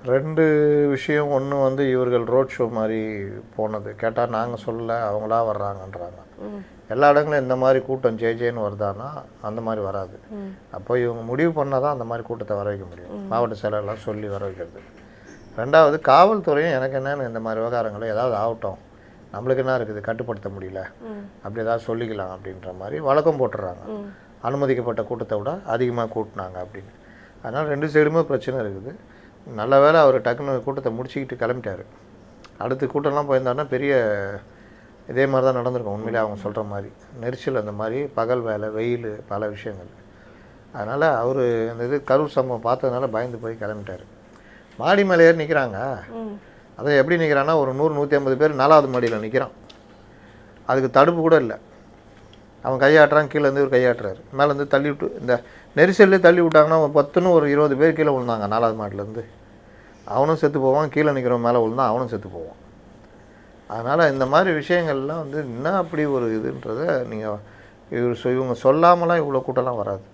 2 விஷயம். ஒன்று வந்து இவர்கள் ரோட் ஷோ மாதிரி போனது. கேட்டால் நாங்கள் சொல்லலை, அவங்களா வர்றாங்கன்றாங்க. எல்லா இடங்களும் இந்த மாதிரி கூட்டம் ஜேன்னு வருதானா அந்த மாதிரி வராது. அப்போ இவங்க முடிவு பண்ணால் தான் அந்த மாதிரி கூட்டத்தை வர வைக்க முடியும். மாவட்ட செயலர்லாம் சொல்லி வர வைக்கிறது. 2வது காவல்துறையும் எனக்கு என்னென்னு இந்த மாதிரி விவகாரங்களை ஏதாவது ஆகட்டும், நம்மளுக்கு என்ன இருக்குது, கட்டுப்படுத்த முடியல, அப்படி ஏதாவது சொல்லிக்கலாம் அப்படின்ற மாதிரி வழக்கம் போட்டுடுறாங்க. அனுமதிக்கப்பட்ட கூட்டத்தை விட அதிகமாக கூட்டினாங்க அப்படின்னு. அதனால் 2 சைடுமே பிரச்சனை இருக்குது. நல்ல வேளை அவர் டக்குன்னு கூட்டத்தை முடிச்சுக்கிட்டு கிளம்பிட்டார். அடுத்த கூட்டம்லாம் போயிருந்தாருன்னா பெரிய இதே மாதிரி தான் நடந்திருக்கும். உண்மையிலே அவங்க சொல்கிற மாதிரி நெரிசல், அந்த மாதிரி பகல் வேலை, வெயில், பல விஷயங்கள். அதனால் அவர் அந்த இது கரூர் சம்பவம் பார்த்ததுனால பயந்து போய் கிளம்பிட்டார். மாடி மேலே ஏறி நிற்கிறாங்க. அதை எப்படி நிற்கிறான்னா, ஒரு 100-150 பேர் 4வது மாடியில் நிற்கிறான். அதுக்கு தடுப்பு கூட இல்லை. அவன் கையாட்டுறான், கீழேருந்து ஒரு கையாட்டுறாரு. மேலேருந்து தள்ளி விட்டு, இந்த நெரிசல்லே தள்ளி விட்டாங்கன்னா 10ன்னு ஒரு 20 பேர் கீழே விழுந்தாங்க 4வது மாடிலேருந்து. அவனும் செத்து போவான், கீழே நிற்கிறவன் மேலே விழுந்தான், அவனும் செத்து போவான். அதனால் இந்த மாதிரி விஷயங்கள்லாம் வந்து என்ன அப்படி ஒரு இதுன்றதை நீங்கள் இவங்க சொல்லாமலாம் இவ்வளோ கூட்டம்லாம் வராது.